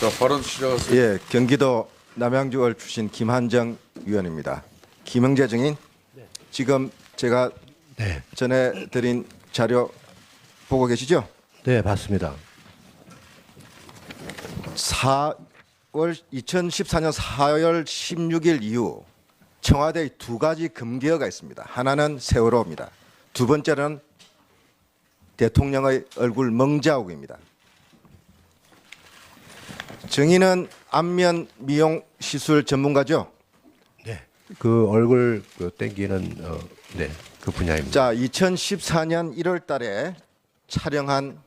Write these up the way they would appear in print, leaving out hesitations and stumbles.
자, 발언 시작하세요. 예, 경기도 남양주을 출신 김한정 의원입니다. 김영재 증인, 지금 제가 전해 드린 자료 보고 계시죠? 네, 봤습니다. 2014년 4월 16일 이후 청와대에 두 가지 금기어가 있습니다. 하나는 세월호입니다. 두 번째는 대통령의 얼굴 멍자국입니다. 증인은 안면 미용 시술 전문가죠? 네, 그 얼굴 땡기는 네, 그 분야입니다. 자, 2014년 1월 달에 촬영한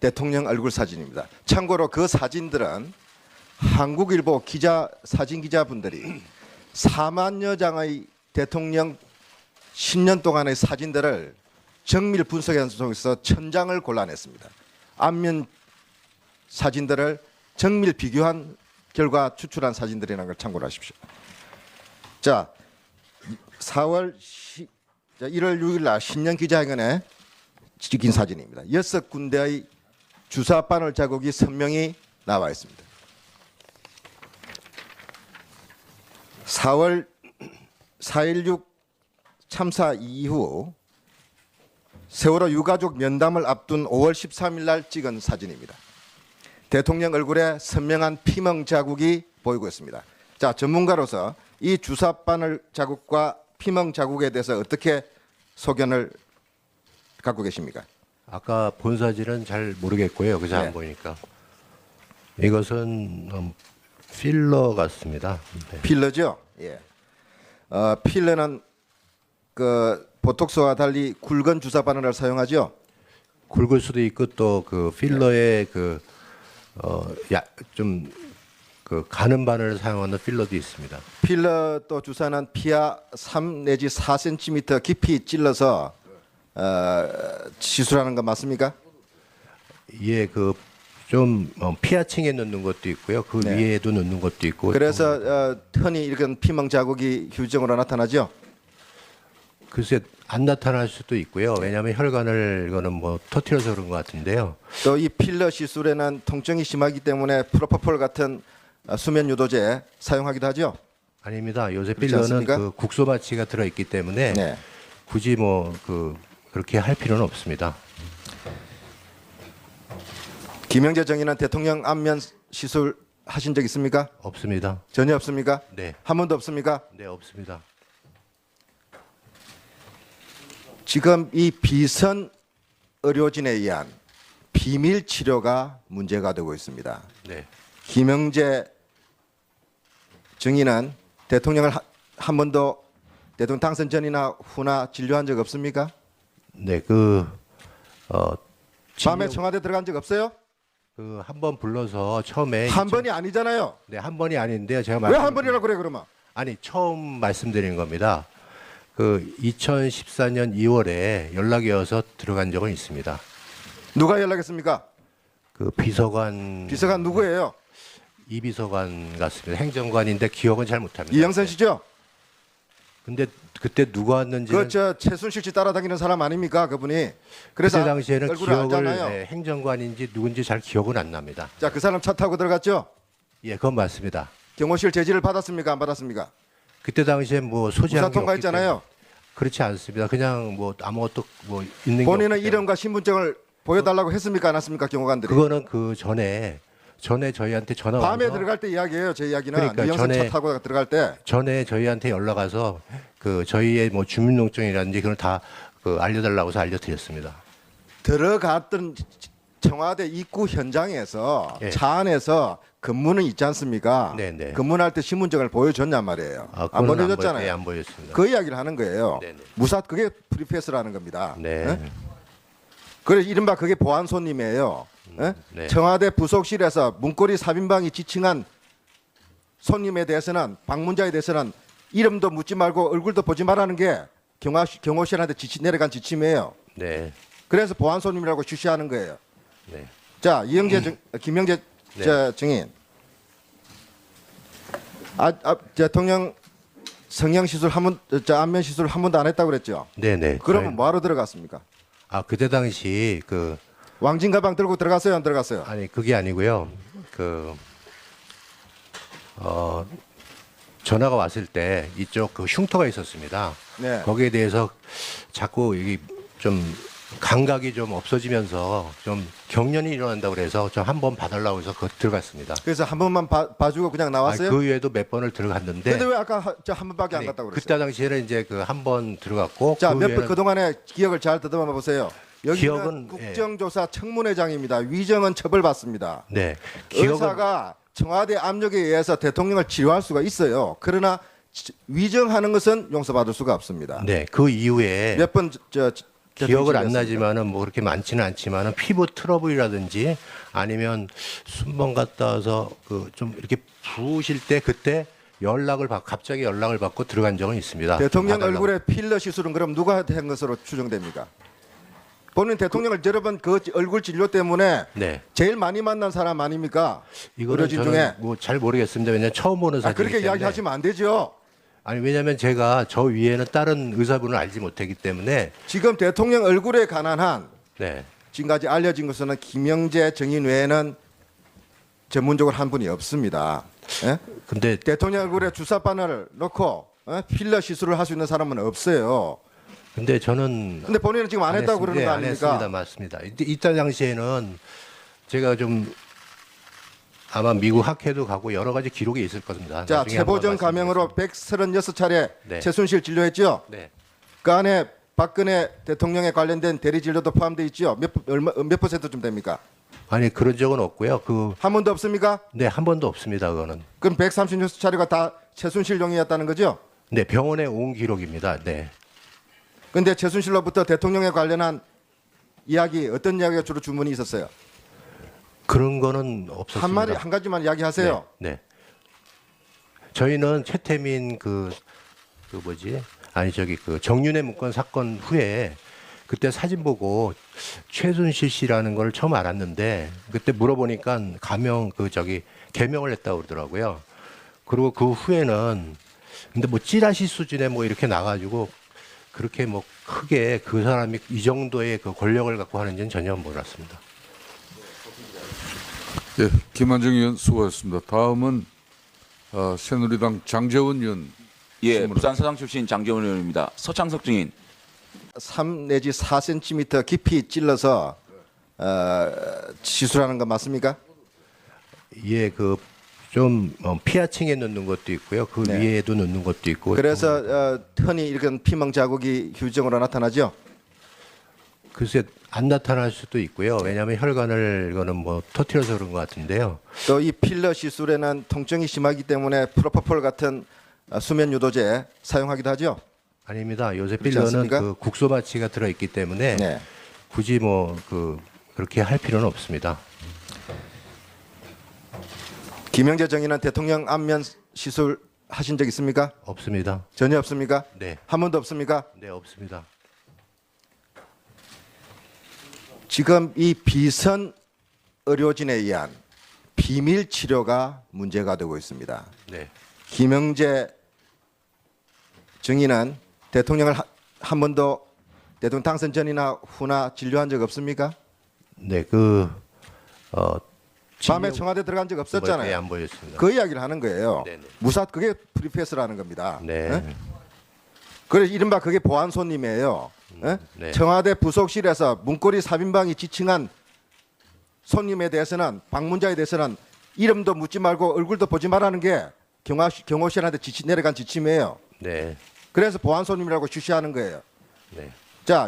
대통령 얼굴 사진입니다. 참고로 그 사진들은 한국일보 사진 기자분들이 4만여 장의 대통령 10년 동안의 사진들을 정밀 분석해서 통해서 1000장을 골라냈습니다. 앞면 사진들을 정밀 비교한 결과 추출한 사진들이라는 걸 참고로 하십시오. 자, 1월 6일 날 신년 기자회견에 찍힌 사진입니다. 6군데의 주사 바늘 자국이 선명히 나와 있습니다. 4월 4.16 참사 이후 세월호 유가족 면담을 앞둔 5월 13일 날 찍은 사진입니다. 대통령 얼굴에 선명한 피멍 자국이 보이고 있습니다. 자, 전문가로서 이 주사 바늘 자국과 피멍 자국에 대해서 어떻게 소견을 갖고 계십니까? 아까 본 사진은 잘 모르겠고요. 그저 네. 안 보니까 이것은 필러 같습니다. 네. 필러죠. 예. 필러는 그 보톡스와 달리 굵은 주사 바늘을 사용하죠. 굵을 수도 있고 또 그 필러의 좀 가는 바늘을 사용하는 필러도 있습니다. 필러 또 주사는 피하 3 내지 4cm 깊이 찔러서 시술하는 거 맞습니까? 예, 좀 피하층에 넣는 것도 있고요. 그 네. 위에도 넣는 것도 있고. 그래서 흔히 이런 피멍 자국이 휴지증으로 나타나죠. 글쎄 안 나타날 수도 있고요. 왜냐하면 혈관을 이거는 뭐 터트려서 그런 것 같은데요. 또 이 필러 시술에는 통증이 심하기 때문에 프로포폴 같은 수면 유도제 사용하기도 하죠. 아닙니다. 요새 그렇지 필러는 않습니까? 그 국소마취가 들어있기 때문에 네. 굳이 그렇게 할 필요는 없습니다. 김영재 정의는 대통령 안면 시술 하신 적 있습니까? 없습니다. 전혀 없습니까? 네, 한 번도 없습니까? 네 없습니다. 지금 이 비선 의료진에 의한 비밀 치료가 문제가 되고 있습니다. 네, 김영재 증인은 대통령을 한 번도 대통령 당선 전이나 후나 진료한 적 없습니까? 네 밤에 청와대 들어간 적 없어요? 한 번 불러서 처음에 한 번이 아니잖아요. 네, 한 번이 아닌데요. 제가 왜 한 번이라고 그래 그러면? 아니 처음 말씀드린 겁니다. 2014년 2월에 연락이 와서 들어간 적은 있습니다. 누가 연락했습니까? 비서관 누구예요? 이 비서관 같습니다. 행정관인데 기억은 잘 못합니다. 이영선 씨죠? 근데 그때 누가 왔는지는 그 최순실 씨 따라다니는 사람 아닙니까 그분이? 그때 그래서 당시에는 얼굴을 기억을 알잖아요. 네, 행정관인지 누군지 잘 기억은 안 납니다. 자, 그 사람 차 타고 들어갔죠? 예, 그건 맞습니다. 경호실 제지를 받았습니까? 안 받았습니까? 그때 당시에 뭐 소지한 우사 게 없기 통과했잖아요. 때문에 그렇지 않습니다. 그냥 뭐 아무것도 뭐 있는 게 본인은 없기 때문에. 이름과 신분증을 보여달라고 했습니까? 안 했습니까? 경호관들이. 그거는 전에 저희한테 전화 와서 밤에 들어갈 때 이야기예요. 제 이야기는 그러니까 이영선 차 전에- 타고 들어갈 때. 전에 저희한테 연락 와서 저희의 뭐 주민등록증이라든지 그걸 다 알려달라고 해서 알려드렸습니다. 들어갔던 청와대 입구 현장에서 예. 차 안에서 근무는 있지 않습니까? 네네. 근무할 때 신분증을 보여줬냔 말이에요. 안 그거는 보여줬잖아요. 네, 안 보였습니다. 그 이야기를 하는 거예요. 네네. 그게 프리패스라는 겁니다. 네. 예? 그래 이른바 그게 보안 손님이에요. 예? 네. 청와대 부속실에서 문고리 삽인방이 지칭한 손님에 대해서는 방문자에 대해서는 이름도 묻지 말고 얼굴도 보지 말라는 게 경호실한테 내려간 지침이에요. 네. 그래서 보안 손님이라고 주시하는 거예요. 네. 자, 김영재 네. 증인. 대통령 성형 시술 안면 시술 한 번도 안 했다고 그랬죠. 네네. 그러면 뭐하러 들어갔습니까? 아 그때 당시 그 왕진 가방 들고 들어갔어요, 안 들어갔어요? 아니 그게 아니고요. 전화가 왔을 때 이쪽 그 흉터가 있었습니다. 네. 거기에 대해서 자꾸 이게 좀 감각이 좀 없어지면서 좀 경련이 일어난다고 그래서 저 한 번 봐달라고 해서 그 들어갔습니다. 그래서 한 번만 봐주고 그냥 나왔어요? 그 외에도 몇 번을 들어갔는데. 근데 왜 아까 저 한 번밖에 안 아니, 갔다고 그랬어요? 그때 당시에는 이제 그 한 번 들어갔고. 자, 그 몇 번 외에는- 그동안의 기억을 잘 더듬어 보세요. 여기는 기억은, 국정조사 청문회장입니다. 위정은 처벌받습니다. 네. 기억은 의사가 청와대 압력에 의해서 대통령을 치료할 수가 있어요. 그러나 위정하는 것은 용서받을 수가 없습니다. 네. 그 이후에 몇 번 기억을 안 나지만은 뭐 그렇게 많지는 않지만은 피부 트러블이라든지 아니면 순번 갔다 와서 그 좀 이렇게 부으실 때 그때 갑자기 연락을 받고 들어간 적은 있습니다. 대통령 좀 봐달라고. 얼굴에 필러 시술은 그럼 누가 한 것으로 추정됩니까? 본인 대통령을 여러 번 그 얼굴 진료 때문에 네. 제일 많이 만난 사람 아닙니까? 이거는 의료진 저는 중에. 뭐 잘 모르겠습니다. 왜냐면 처음 보는 사진이기 그렇게 때문에. 이야기하시면 안 되죠. 아니 왜냐면 제가 저 위에는 다른 의사분을 알지 못했기 때문에. 지금 대통령 얼굴에 관한 한 네. 지금까지 알려진 것은 김영재 정인 외에는 전문적으로 한 분이 없습니다. 예? 근데 대통령 얼굴에 주사바늘을 넣고 필러 시술을 할 수 있는 사람은 없어요. 근데 저는 근데 본인은 지금 안 했다고 그러는 거 안 했습니다. 아닙니까? 맞습니다. 이때 당시에는 제가 좀 아마 미국 학회도 가고 여러 가지 기록이 있을 겁니다. 자, 나중에 한번 최보정 감염으로 136차례 네. 최순실 진료했죠. 네. 그 안에 박근혜 대통령에 관련된 대리 진료도 포함되어 있죠. 몇 퍼센트쯤 됩니까? 아니 그런 적은 없고요. 한 번도 없습니까? 네, 한 번도 없습니다. 그거는. 그럼 136차례가 다 최순실용이었다는 거죠? 네, 병원에 온 기록입니다. 네. 근데 최순실로부터 대통령에 관련한 이야기 어떤 이야기가 주로 주문이 있었어요? 그런 거는 없었습니다. 한 가지만 이야기하세요. 네. 네. 저희는 최태민 그 뭐지? 아니 저기 그 정윤회 문건 사건 후에 그때 사진 보고 최순실 씨라는 걸 처음 알았는데 그때 물어보니까 개명을 했다고 그러더라고요. 그리고 그 후에는 근데 뭐 찌라시 수준에 뭐 이렇게 나가지고 그렇게 뭐 크게 그 사람이 이 정도의 그 권력을 갖고 하는지는 전혀 몰랐습니다. 예, 김한정 의원 수고하셨습니다. 다음은 새누리당 장재원 의원. 예, 부산 서장 출신 장재원 의원입니다. 서창석 증인. 3 내지 4cm 깊이 찔러서 시술하는 거 맞습니까? 예, 그 좀 피하층에 넣는 것도 있고요. 그 네. 위에도 넣는 것도 있고. 그래서 흔히 이런 피멍 자국이 휴정으로 나타나죠. 글쎄 안 나타날 수도 있고요. 왜냐하면 혈관을 이거는 뭐 터트려서 그런 것 같은데요. 또 이 필러 시술에는 통증이 심하기 때문에 프로포폴 같은 수면 유도제 사용하기도 하죠. 아닙니다. 요새 그렇지 필러는 않습니까? 그 국소마취가 들어 있기 때문에 네. 굳이 뭐 그렇게 할 필요는 없습니다. 김영재 정의는 대통령 안면 시술 하신 적 있습니까? 없습니다. 전혀 없습니까? 네, 한 번도 없습니까? 네 없습니다. 지금 이 비선 의료진에 의한 비밀 치료가 문제가 되고 있습니다. 네, 김영재 증인은 대통령을 한 번도 대통령 당선 전이나 후나 진료한 적 없습니까? 네 밤에 청와대 들어간 적 네, 없었잖아요. 안 보였습니다. 그 이야기를 하는 거예요. 네네. 그게 프리패스라는 겁니다. 네, 예? 그래서 이른바 그게 보안 손님이에요. 예? 네. 청와대 부속실에서 문고리 3인방이 지칭한 손님에 대해서는 방문자에 대해서는 이름도 묻지 말고 얼굴도 보지 말라는 게 경호실한테 내려간 지침이에요. 네, 그래서 보안 손님이라고 주시하는 거예요. 네. 자,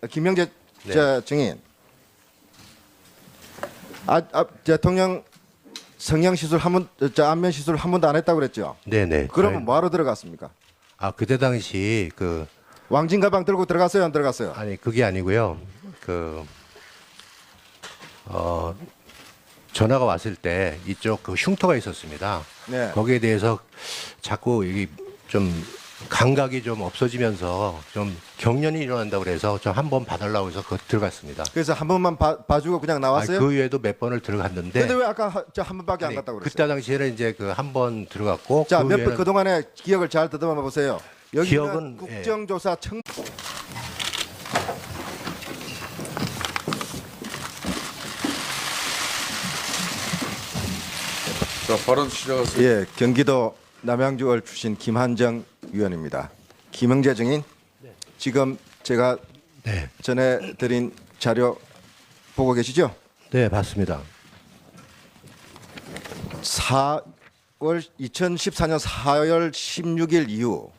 김영재 네. 증인. 대통령 성형 시술 안면 시술 한 번도 안 했다고 그랬죠. 네, 네. 그러면 뭐하러 들어갔습니까? 아 그때 당시 그 왕진 가방 들고 들어갔어요, 안 들어갔어요? 아니 그게 아니고요. 전화가 왔을 때 이쪽 그 흉터가 있었습니다. 네. 거기에 대해서 자꾸 이게 좀 감각이 좀 없어지면서 좀 경련이 일어난다고 그래서 좀 한 번 봐달라고 해서 그 들어갔습니다. 그래서 한 번만 봐주고 그냥 나왔어요? 그 외에도 몇 번을 들어갔는데 근데 왜 아까 저 한 번밖에 안 아니, 갔다고 그랬어요? 그때 당시에는 이제 그 한 번 들어갔고 자, 그 몇 외에는 번 그동안의 기억을 잘 더듬어 보세요. 여기는 기억은, 국정조사 청 자, 발언 시작하세요. 예, 경기도 남양주을 출신 김한정 위원입니다. 김영재 증인, 지금 제가 네, 전에 드린 자료 보고 계시죠? 네 봤습니다. 2014년 4월 16일 이후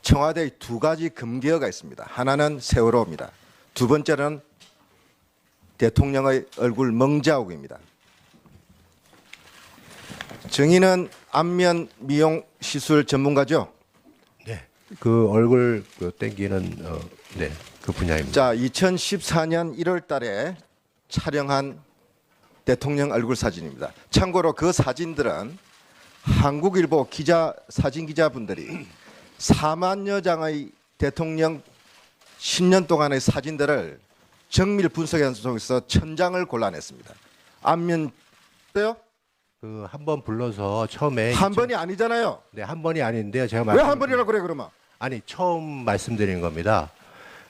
청와대에 두 가지 금기어가 있습니다. 하나는 세월호입니다. 두 번째는 대통령의 얼굴 멍자욱입니다. 증인은 안면 미용 시술 전문가죠? 네, 그 얼굴 그 땡기는 네, 그 분야입니다. 자, 2014년 1월 달에 촬영한 대통령 얼굴 사진입니다. 참고로 그 사진들은 한국일보 사진 기자분들이 4만여 장의 대통령 10년 동안의 사진들을 정밀 분석한 속에서 1000장을 골라냈습니다. 안면 때요? 그 한 번 불러서 처음에 한 번이 아니잖아요. 네, 한 번이 아닌데요. 제가 왜 한 번이라고 그래 그러면? 아니 처음 말씀드린 겁니다.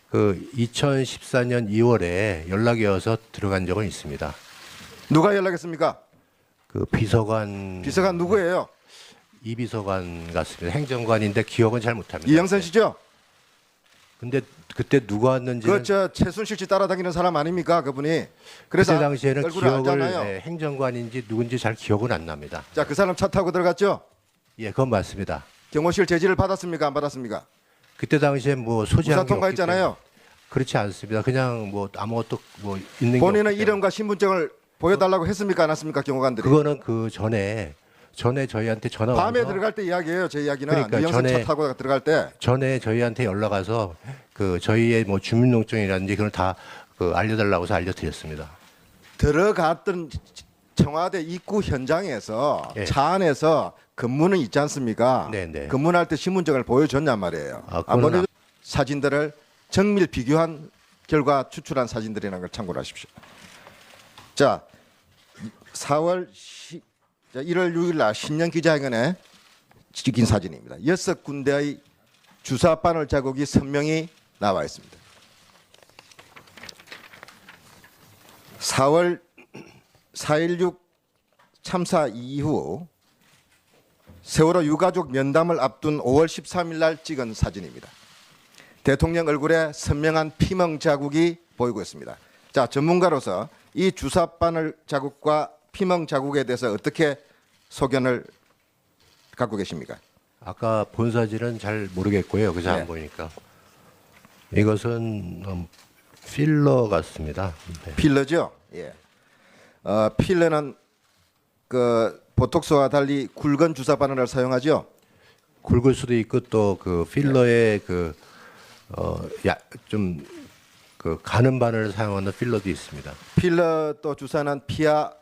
그 2014년 2월에 연락이 와서 들어간 적은 있습니다. 누가 연락했습니까? 그 비서관 비서관 누구예요? 이 비서관 같습니다. 행정관인데 기억은 잘 못합니다. 이영선 씨죠? 근데 그때 누가 왔는지는 그 최순실 씨 따라다니는 사람 아닙니까 그분이? 그때 그래서 당시에는 얼굴을 기억을 알잖아요. 네, 행정관인지 누군지 잘 기억은 안 납니다. 자, 그 사람 차 타고 들어갔죠? 예, 그건 맞습니다. 경호실 제지를 받았습니까? 안 받았습니까? 그때 당시에 뭐 소지한 우사 게 없기 통과했잖아요. 때문에 그렇지 않습니다. 그냥 뭐 아무것도 뭐 있는 게 본인의 없기 때문에. 이름과 신분증을 보여달라고 했습니까? 안 했습니까? 경호관들이. 그거는 그 전에 저희한테 전화 밤에 와서 들어갈 때 이야기예요. 제 이야기는 그러니까 이영선 차 전에- 타고 들어갈 때. 전에 저희한테 연락 와서 그 저희의 뭐 주민등록증이라든지 그걸 다 그 알려달라고 해서 알려드렸습니다. 들어갔던 청와대 입구 현장에서 예. 차 안에서 근무는 있지 않습니까? 네네. 근무할 때 신분증을 보여줬냔 말이에요. 아, 안 그거는 보여줘 사진들을 정밀 비교한 결과 추출한 사진들이라는 걸 참고로 하십시오. 자, 1월 6일 날 신년 기자회견에 찍힌 사진입니다. 6군데의 주사 바늘 자국이 선명히 나와 있습니다. 4월 4.16 참사 이후 세월호 유가족 면담을 앞둔 5월 13일 날 찍은 사진입니다. 대통령 얼굴에 선명한 피멍 자국이 보이고 있습니다. 자, 전문가로서 이 주사 바늘 자국과 피멍 자국에 대해서 어떻게 소견을 갖고 계십니까? 아까 본 사진은 잘 모르겠고요. 그래서 네. 안 보니까 이것은 필러 같습니다. 네. 필러죠. 예. 필러는 그 보톡스와 달리 굵은 주사 바늘을 사용하죠. 굵을 수도 있고 또 그 필러의 좀 그 가는 바늘을 사용하는 필러도 있습니다. 필러 또 주사는 피하